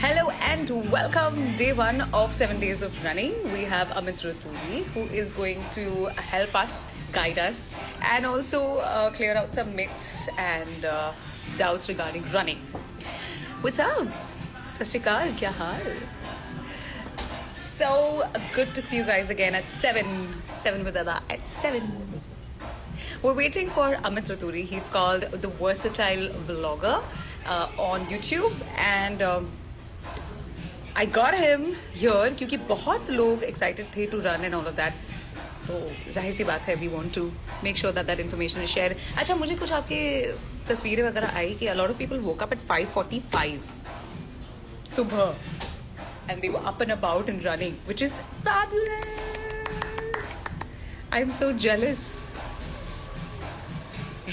Hello and welcome. Day one of 7 days of running. We have Amit Raturi, who is going to help us, guide us, and also clear out some myths and doubts regarding running. What's up? Sat Shri Akal, kya haal? So good to see you guys again at 7. 7 with Ada at 7. We're waiting for Amit Raturi. He's called the Versatile Vlogger on YouTube and I got him here क्योंकि बहुत लोग excited थे to run and all of that. तो जाहिर सी बात है we want to make sure that that information is shared. अच्छा मुझे कुछ आपके तस्वीरें वगैरह आई कि a lot of people woke up at 5:45 सुबह and they were up and about and running, which is fabulous. I'm so jealous.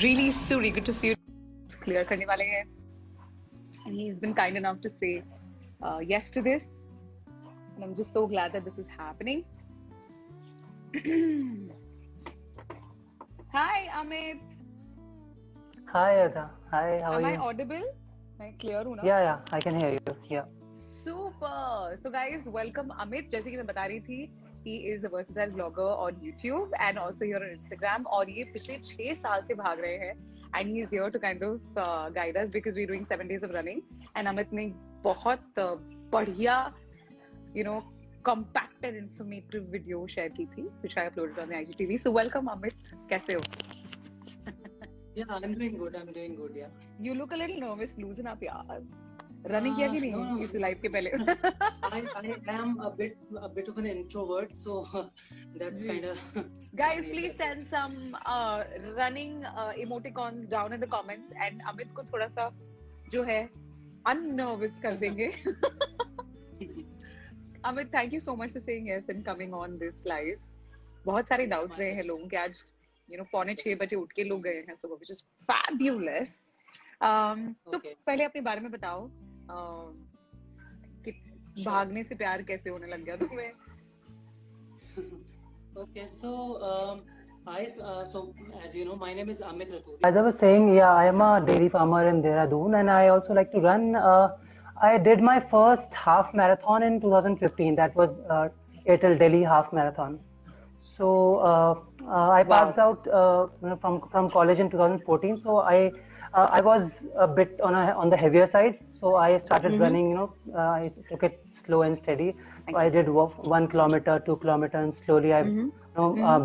Really, Suri, good to see you. Clear करने वाले हैं. And he's been kind enough to say yes to this. And I'm just so glad that this is happening. Hi, Amit. Hi, Ada. Hi, how are you? Am I audible? मैं clear हूँ ना? Yeah, I can hear you. Yeah. Super. So guys, welcome Amit. जैसे कि मैं बता रही थी, he is a versatile vlogger on YouTube and also here on Instagram. और ये पिछले 6 साल से भाग रहे हैं. And he is here to kind of guide us because we're doing 7 days of running. And Amit ने बहुत बढ़िया, compact and informative video share की थी, which I uploaded on the IGTV. So welcome Amit. कैसे हो? Yeah, I'm doing good. Yeah. You look a little nervous. Loosen up, यार. Running किया कि नहीं No. इस live के पहले? I am a bit of an introvert, so that's kind of. Guys, please send some running emoticons down in the comments and Amit को थोड़ा सा जो है unnervous कर देंगे. Amit, thank you so much for saying yes and coming on this live. बहुत सारे doubts रहे हैं लोगों के आज 5:45 बजे उठ के लोग गए हैं सुबह, which is fabulous. तो पहले अपने बारे में बताओ कि भागने से प्यार कैसे होने लग गया तुम्हें? Okay, so as you know, my name is Amit Raturi. As I was saying, yeah, I am a dairy farmer in Dehradun and I also like to run. I did my first half marathon in 2015. That was Airtel Delhi half marathon. So I passed out from college in 2014. So I was a bit on the heavier side. So I started running. I took it slow and steady. So I did 1 kilometer, 2 kilometers, and slowly I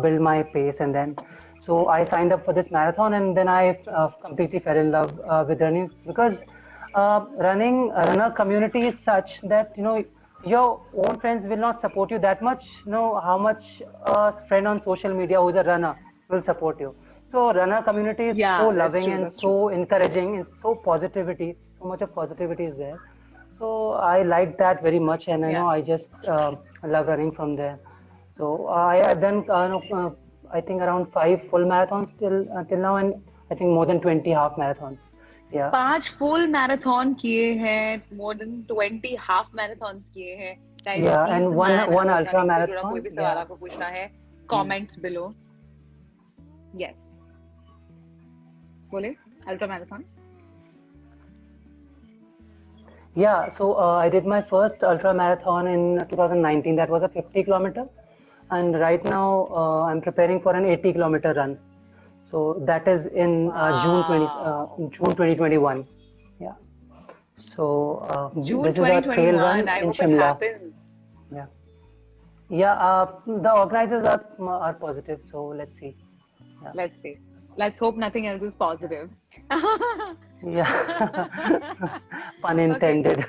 built my pace. And then so I signed up for this marathon, and then I completely fell in love with running because runner community is such that your own friends will not support you that much. How much a friend on social media who is a runner will support you. So runner community is so loving and so encouraging and so much of positivity is there. So I like that very much, and I just love running from there. So I have done I think around 5 full marathons till now, and I think more than 20 half marathons. Yeah. 5 full marathon किए हैं, more than 20 half marathons किए हैं. Yeah, and one ultra marathon. कोई भी सवाल आपको पूछना है, comments below. Yes. बोले ultra marathon. Yeah, so I did my first ultra marathon in 2019. That was a 50 kilometer, and right now I'm preparing for an 80 kilometer run. So that is in June 2021. Yeah. So June this is a trail run I in hope Shimla. it happens. Yeah. Yeah. The organizers are positive. So let's see. Yeah. Let's see. Let's hope nothing else is positive. Yeah. Pun intended.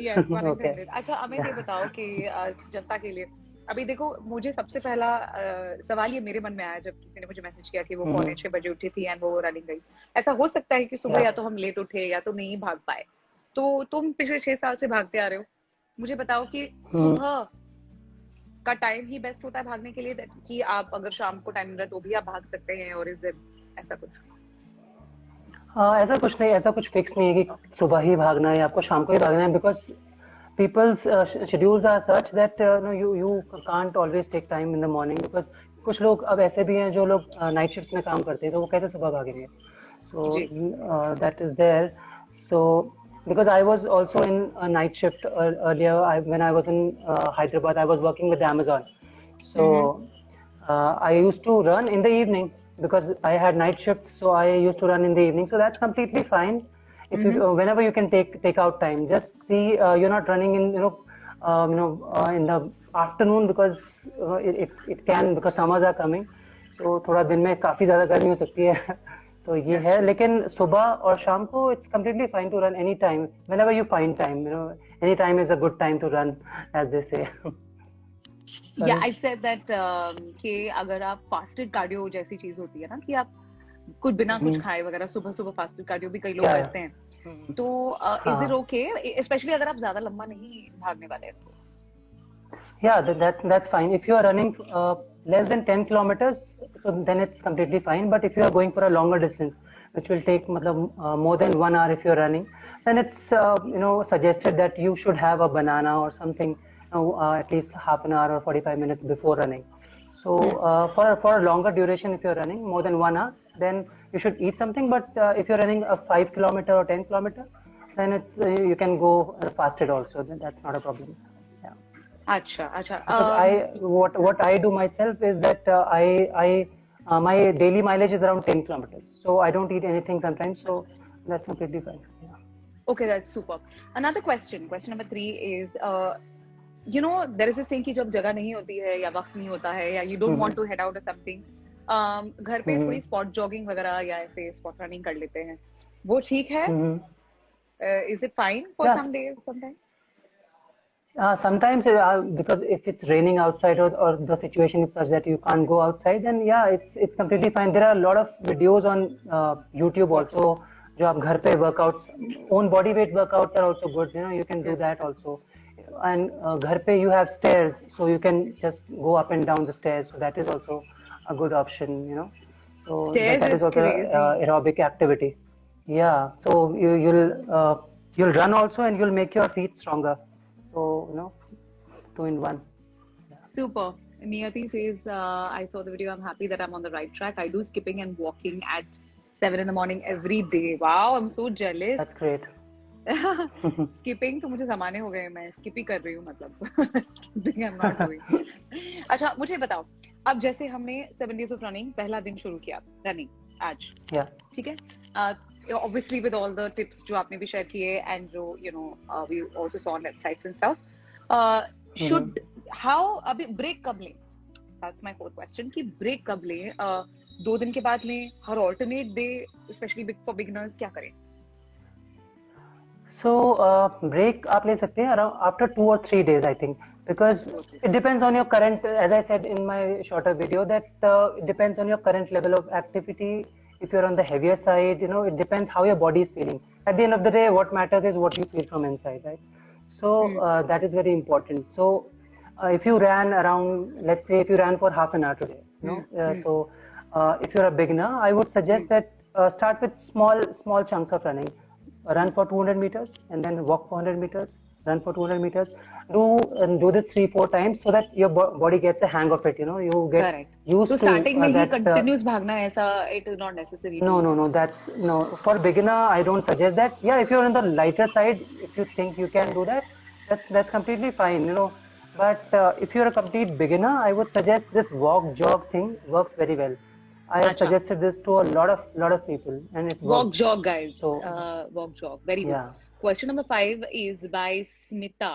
Yes, pun intended. अच्छा अमित ये बताओ कि जनता के लिए अभी देखो मुझे सबसे पहला सवाल ये मेरे मन में आया जब किसी ने मुझे मैसेज किया कि वो 5:45 बजे उठी थी एंड वो रनिंग गई. ऐसा हो सकता है कि सुबह या तो हम लेट उठे या तो नहीं भाग पाए. तो तुम पिछले 6 साल से भागते आ रहे हो. मुझे बताओ कि सुबह का टाइम ही बेस्ट होता है भागने के लिए कि आप अगर शाम को टाइम मिल रहा है तो भी आप भाग सकते हैं और इज ऐसा कुछ? ऐसा कुछ नहीं, ऐसा कुछ फिक्स नहीं है कि सुबह ही भागना है या आपको शाम को ही भागना है, because people's schedules are such that you can't always take time in the morning because कुछ लोग अब ऐसे भी हैं जो लोग नाइट शिफ्ट्स में काम करते हैं तो वो कैसे सुबह भागेंगे. So that is there. So because I was also in a night shift earlier. When I was in Hyderabad, I was working with Amazon. So I used to run in the evening because I had night shifts. So I used to run in the evening. So that's completely fine. If you whenever you can take out time, just see you're not running in in the afternoon because it can, because summers are coming. So थोड़ा दिन में काफी ज़्यादा गर्मी हो सकती है तो ये है, लेकिन सुबह और शाम को it's completely fine to run any time whenever you find time. Any time is a good time to run, as they say. Yeah, I said that कि अगर आप फास्टेड कार्डियो जैसी चीज होती है ना, कि आप कुछ बिना कुछ खाए वगैरह सुबह सुबह फास्टेड कार्डियो भी कई लोग करते हैं, तो इज इट ओके, स्पेशली अगर आप ज्यादा लंबा नहीं भागने वाले हैं तो? Yeah, that's fine. If you are running less than 10 kilometers, so then it's completely fine. But if you are going for a longer distance, which will take more than 1 hour if you are running, then it's suggested that you should have a banana or something, at least half an hour or 45 minutes before running. So for a longer duration, if you are running more than 1 hour, then you should eat something. But if you're running a 5 kilometer or 10 kilometer, then it's you can go fasted also. Then that's not a problem. अच्छा. Because what I do myself is that my daily mileage is around 10 kilometers, so I don't eat anything sometimes, so that's completely fine. Yeah. Okay, that's super. Another question number 3 is there is a saying कि जब जगह नहीं होती है या वक्त नहीं होता है या you don't want to head out or something, घर पे थोड़ी स्पॉट जॉगिंग वगैरह या ऐसे स्पॉट रनिंग कर लेते हैं, वो ठीक है? Is it fine for some days sometimes? Sometimes because if it's raining outside or the situation is such that you can't go outside, then yeah, it's completely fine. There are a lot of videos on YouTube also. जो आप घर पे workouts, own body weight workouts are also good. You can do that also. And घर पे you have stairs, so you can just go up and down the stairs. So that is also a good option. So stairs that is also aerobic activity. Yeah. So you'll run also and you'll make your feet stronger. So, 2 in 1. Yeah. Super. Niyati says, I saw the video. I'm happy that I'm on the right track. I do skipping and walking at 7 in the morning every day. Wow, I'm so jealous. That's great. Skipping तो मुझे ज़माने हो गए, मैं skip ही कर रही हूँ मतलब. Skipping I'm not doing. अच्छा, मुझे बताओ, अब जैसे हमने 7 days of running पहला दिन शुरू किया running आज. Yeah. ठीक है? Obviously with all the tips जो आपने भी share किए and जो we also saw on websites and stuff, should how अभी break कब लें? That's my fourth question, कि break कब लें? 2 दिन के बाद लें, हर alternate day, especially for beginners, क्या करें? So break आप ले सकते हैं around after 2 or 3 days, I think, because it depends on your current, as I said in my shorter video, that it depends on your current level of activity. If you're on the heavier side, it depends how your body is feeling. At the end of the day, what matters is what you feel from inside, right? So that is very important. So if you ran around, let's say if you ran for half an hour today, so if you're a beginner, I would suggest that start with small chunks of running. Run for 200 meters and then walk for 100 meters, run for 200 meters. Do this 3-4 times so that your body gets a hang of it. You get Correct. used तो to starting में ही that. continuous भागना ऐसा, it is not necessary. No. No. For beginner, I don't suggest that. Yeah, if you're on the lighter side, if you think you can do that, that's completely fine. But if you're a complete beginner, I would suggest this walk jog thing works very well. I have suggested this to a lot of people, and it walk works. jog, guys. So walk jog, very good. yeah. Question number 5 is by Smita.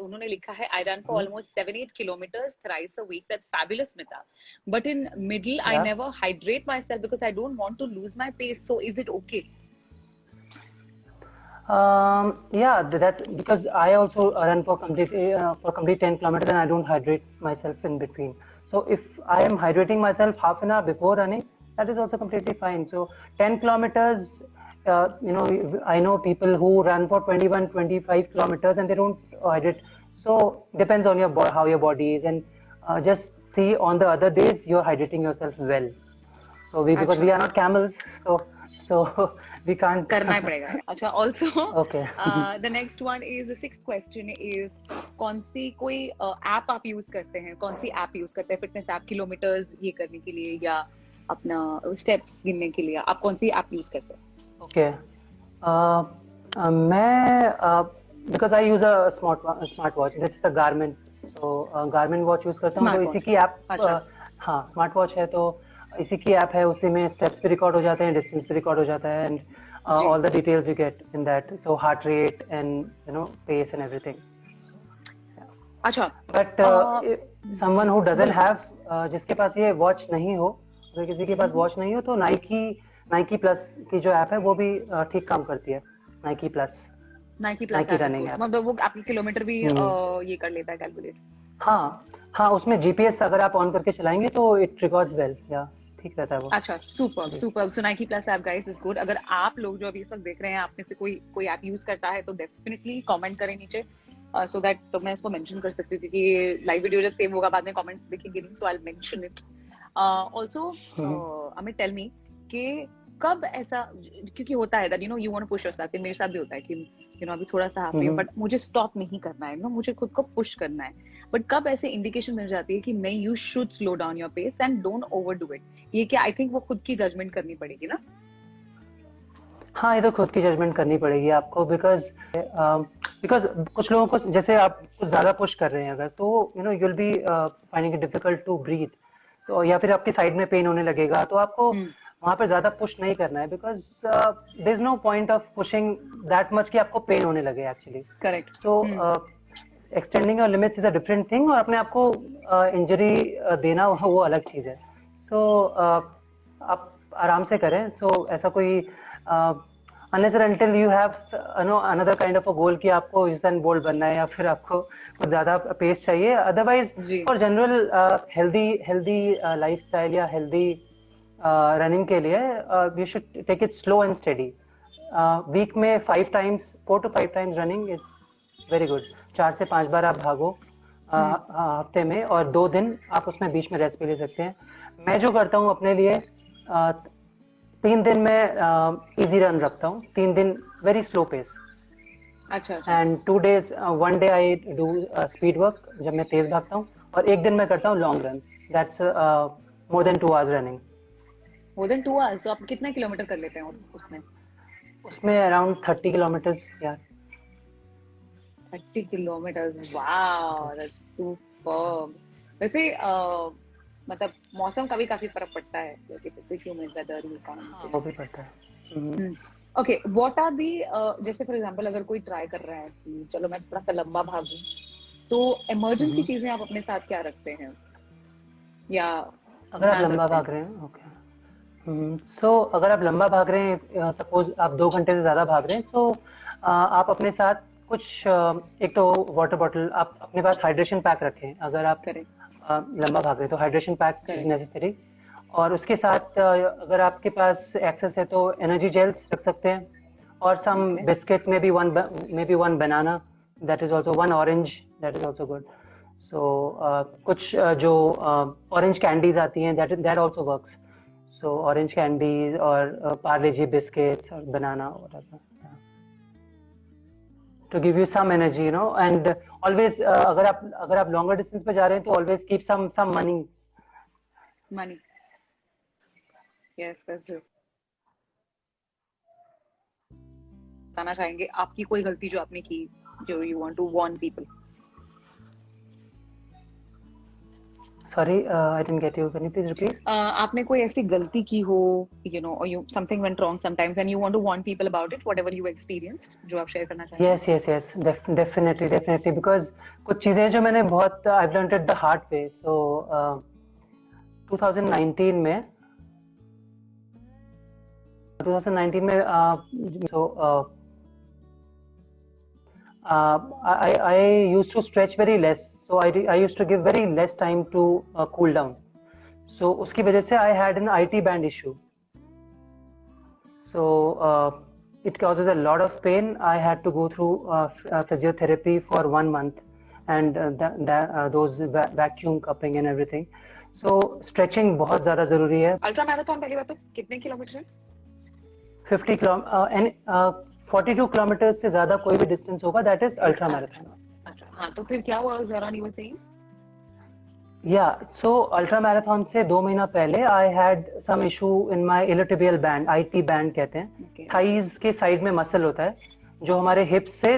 उन्होंने लिखा है, I run for almost 7-8 kilometers thrice a week. That's fabulous, Smita. But in middle, I never hydrate myself because I don't want to lose my pace. So is it okay? Yeah, that because I also run for complete 10 kilometers and I don't hydrate myself in between. So if I am hydrating myself half an hour before running, that is also completely fine. So 10 kilometers, I know people who run for 21, 25 kilometers and they don't hydrate. So depends on how your body is, and just see on the other days you're hydrating yourself well. So because we are not camels, so we can't. करना ही पड़ेगा. अच्छा, also, okay. The next one is, the 6th question is, कौन सी कोई app आप use करते हैं? कौन सी app use करते हैं? फिटनेस ऐप, किलोमीटर्स ये करने के लिए या अपना स्टेप्स गिनने के लिए? आप कौन सी ऐप यूज करते हैं? Okay. मैं because I use a smart watch, this is a Garmin, तो गारमिन वॉच यूज करता हूँ, तो स्मार्ट इसी वॉच। की ऐप, अच्छा। हाँ स्मार्ट वॉच है, तो इसी की ऐप है, उसी में स्टेप्स भी रिकॉर्ड हो जाते हैं, डिस्टेंस भी रिकॉर्ड हो जाता है, एंड जी। All the details you get in that, so heart rate and you know pace and everything. अच्छा। But someone who doesn't have, जिसके पास ये वॉच नहीं हो, अगर किसी के पास वॉच नहीं हो, तो नाइकी प्लस की जो ऐप है वो भी ठीक काम करती है. Nike plus, Nike plus Nike app is running good, app. मतलब वो आपकी किलोमीटर भी ये कर लेता है, कैलकुलेट। हाँ हाँ, उसमें जीपीएस अगर आप ऑन करके चलाएंगे तो इट रिकॉर्ड्स वेल, या ठीक रहता है वो. अच्छा, सुपर जी. Super. So Nike plus app guys is good. अगर आप लोग जो अभी इस वक्त देख रहे हैं, आप में से कोई ऐप यूज करता है तो डेफिनेटली कमेंट करें नीचे, सो दैट तो मैं इसको मेंशन कर सकती हूँ, क्योंकि लाइव वीडियो जब सेव होगा बाद में कमेंट्स दिखेंगे नहीं, so I will mention it. Also Amit tell me कि कब ऐसा, क्योंकि होता है that you want to push yourself, मेरे साथ भी होता है कि अभी थोड़ा सा हाफ रही हूँ, बट मुझे स्टॉप नहीं करना है, मुझे खुद को पुश करना है, बट कब ऐसे इंडिकेशन मिल जाती है कि नहीं, you should slow down your pace and don't overdo it? ये क्या, आई थिंक वो खुद की जजमेंट करनी पड़ेगी ना? हाँ, ये तो खुद की जजमेंट करनी पड़ेगी आपको, बिकॉज कुछ लोगों को, जैसे आप कुछ ज्यादा पुश कर रहे हैं अगर, तो you know you will be finding it difficult to breathe, तो या फिर आपकी साइड में पेन होने लगेगा, तो आपको वहां पर ज्यादा पुश नहीं करना है, because there is no point of pushing that much कि आपको पेन होने लगे एक्चुअली. करेक्ट। तो extending your limits is a different thing, और अपने आप को इंजरी देना वो अलग चीज है. सो आप आराम से करें. सो ऐसा कोई unless and until you have another kind of a goal कि आपको यूसेन बोल्ट बनना है, या फिर आपको कुछ ज्यादा पेस चाहिए, otherwise for general healthy lifestyle या हेल्दी रनिंग के लिए you should take it slow and steady. Week में 4 to 5 times running is very good. 4 से 5 बार आप भागो हफ्ते में, और 2 दिन आप उसमें बीच में रेस्ट भी ले सकते हैं. मैं जो करता हूँ अपने लिए, 3 दिन में इजी रन रखता हूँ, 3 दिन वेरी स्लो पेस, अच्छा। And 2 days, 1 day I do speed work जब मैं तेज भागता हूँ, और 1 दिन मैं करता हूँ long run, that's more than 2 hours running. More than 2 hours? तो आप कितना किलोमीटर कर लेते हैं उसमें? उसमें अराउंड 30 किलोमीटर्स यार. 30 किलोमीटर्स, वाओ, दैट्स सुपर। वैसे मतलब मौसम का भी काफी फर्क पड़ता है, जैसे ह्यूमिड वेदर, वो भी पड़ता है. ओके, व्हाट आर दी, जैसे फॉर एग्जांपल अगर कोई ट्राई कर रहा है कि चलो मैं थोड़ा सा लंबा भागूं, तो इमरजेंसी चीजें आप अपने साथ क्या रखते हैं, या अगर आप लंबा भाग रहे हैं? ओके. सो अगर आप लंबा भाग रहे हैं, सपोज आप 2 घंटे से ज्यादा भाग रहे हैं, तो आप अपने साथ कुछ, एक तो वाटर बॉटल, आप अपने पास हाइड्रेशन पैक रखें. अगर आप लंबा भाग रहे हैं तो हाइड्रेशन पैक इज नेसेसरी. और उसके साथ अगर आपके पास एक्सेस है तो एनर्जी जेल्स रख सकते हैं, और some biscuit, may be one banana, that is also, 1 orange, that is also good. So कुछ जो ऑरेंज कैंडीज आती हैं, that also works. So orange candies और पार्ले जी बिस्किट्स और बनाना, to give you some energy, you know, and always अगर आप longer distance पे जा रहे हैं तो always keep some money. Yes, that's true. बताना चाहेंगे आपकी कोई गलती जो आपने की, जो you want to warn people? Sorry, I didn't get you. Can you please repeat? आपने कोई ऐसी गलती की हो, or something went wrong sometimes and you want to warn people about it, whatever you experienced, जो आप share करना चाहेंगे? Yes, definitely, because कुछ चीजें जो मैंने बहुत I've learned it the hard way. So 2019 में I used to stretch very less. So I used to give very less time to cool down. So उसकी वजह से I had an IT band issue. So it causes a lot of pain. I had to go through physiotherapy for 1 month, and those vacuum cupping and everything. So stretching बहुत ज़्यादा ज़रूरी है. Ultra marathon पहली बात तो कितने kilometre है? 50 kilometre, 42 kilometre से ज़्यादा कोई भी डिस्टेंस होगा, that is ultra marathon. अच्छा, हाँ, तो फिर क्या हुआ जरा नहीं बताइए. So ultra marathon से 2 महीना पहले I had some issue in my iliotibial band, IT band कहते हैं. Thighs के साइड में मसल होता है, जो हमारे हिप से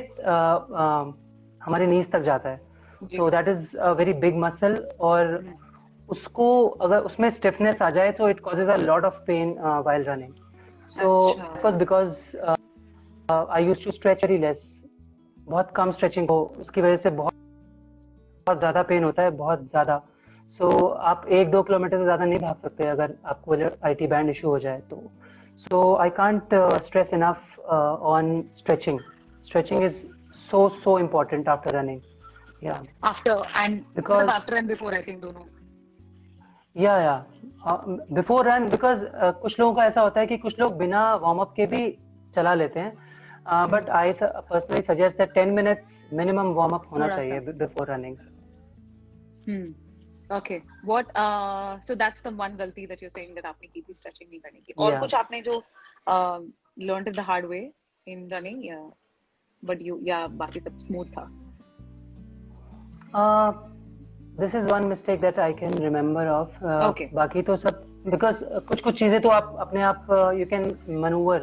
हमारे नीज तक जाता है. जी. So that is a very big muscle और उसको अगर उसमें stiffness आ जाए तो it causes a lot of pain while running. So अच्छा. it was because I used to stretch very less. बहुत कम stretching हो उसकी वजह से बहुत ज़्यादा पेन होता है, बहुत ज़्यादा. So आप 1-2 किलोमीटर से ज़्यादा नहीं भाग सकते अगर आपको IT band issue हो जाए तो. So I can't stress enough on stretching. Stretching is so important after running. Yeah. After and Because after and before I think दोनों. Yeah. Before run because कुछ लोगों का ऐसा होता है कि कुछ लोग बिना वार्म अप के भी चला लेते हैं. But I personally suggest that 10 minutes minimum warm up होना चाहिए before running. Okay. What? So that's the one गलती that you're saying that आपने की थी stretching नहीं करने की. और कुछ आपने जो learned it the hard way in running, yeah. But बाकी सब smooth था. This is one mistake that I can remember of. Okay. बाकी तो सब because कुछ चीजें तो आप अपने आप you can maneuver.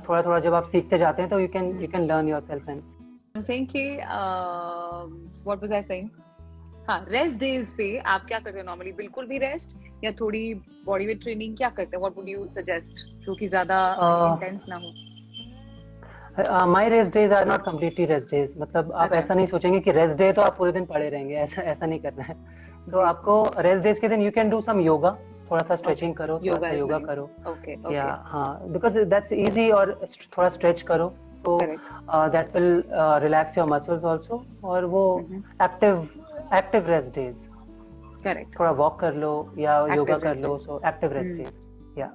थोड़ा जब आप सीखते जाते हैं तो you can learn yourself and. I'm saying कि what was I saying? हाँ, रेस्ट डेज पे आप क्या करते हो नॉर्मली? बिल्कुल भी रेस्ट या थोड़ी बॉडी वेट ट्रेनिंग क्या करते हैं? व्हाट वुड यू सजेस्ट जो कि ज्यादा इंटेंस ना हो? My rest days are not completely rest days. मतलब आप ऐसा नहीं सोचेंगे कि रेस्ट डे तो आप पूरे दिन पड़े रहेंगे, ऐसा नहीं करना है. तो आपको रेस्ट डेज के दिन you can do some yoga, थोड़ा सा स्ट्रेचिंग करो, थोड़ा सा योगा करो. Okay. या हाँ, because that's easy और थोड़ा स्ट्रेच करो तो that will relax your muscles also और वो active rest days. Correct. थोड़ा वॉक कर लो या योगा कर लो, so active rest days. Yeah.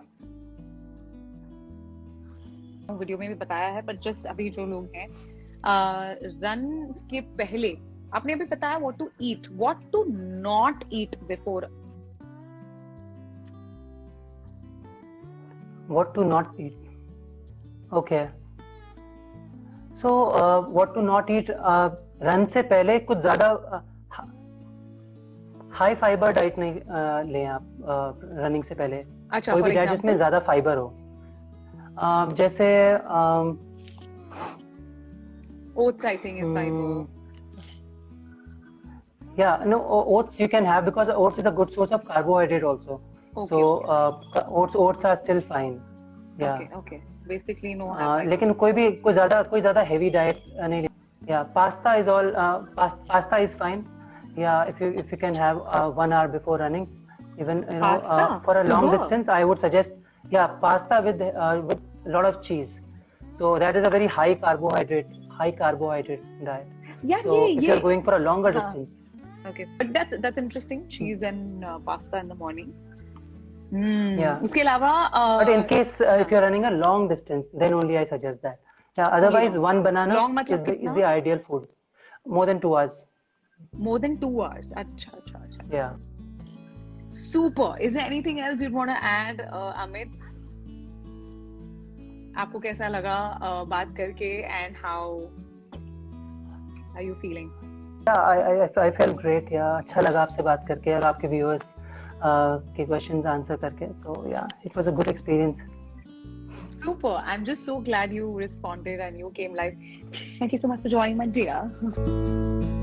Video में भी बताया है पर जस्ट अभी जो लोग हैं रन के पहले आपने अभी बताया what to not eat before. What to not eat. Okay. So what to not eat run से पहले कुछ ज्यादा हाई फाइबर डाइट नहीं लें आप रनिंग से पहले. अच्छा, कोई भी डाइट जिसमें ज्यादा फाइबर हो. जैसे oats I think is fiber. Yeah, no, oats you can have because oats is a good source of carbohydrate also. Okay, so oats are still fine. Yeah. Okay. Basically no. लेकिन कोई ज्यादा heavy diet नहीं ले. Yeah, pasta is all. Pasta is fine. Yeah, if you can have 1 hour before running, even for a long distance, I would suggest pasta with a lot of cheese. So that is a very high carbohydrate diet. Yeah, so if you're going for a longer distance. Okay, but that's interesting. Cheese and pasta in the morning. Yeah. उसके अलावा but in case if you're running a long distance, then only I suggest that. Yeah, otherwise one banana is the ideal food. More than 2 hours. More than 2 hours. अच्छा. Yeah. Super. Is there anything else you'd want to add, Amit? आपको कैसा लगा बात करके and how are you feeling? Yeah, I felt great. Yeah, अच्छा लगा आपसे बात करके और आपके viewers के questions answer करके. So yeah, it was a good experience. Super. I'm just so glad you responded and you came live. Thank you so much for joining, my dear.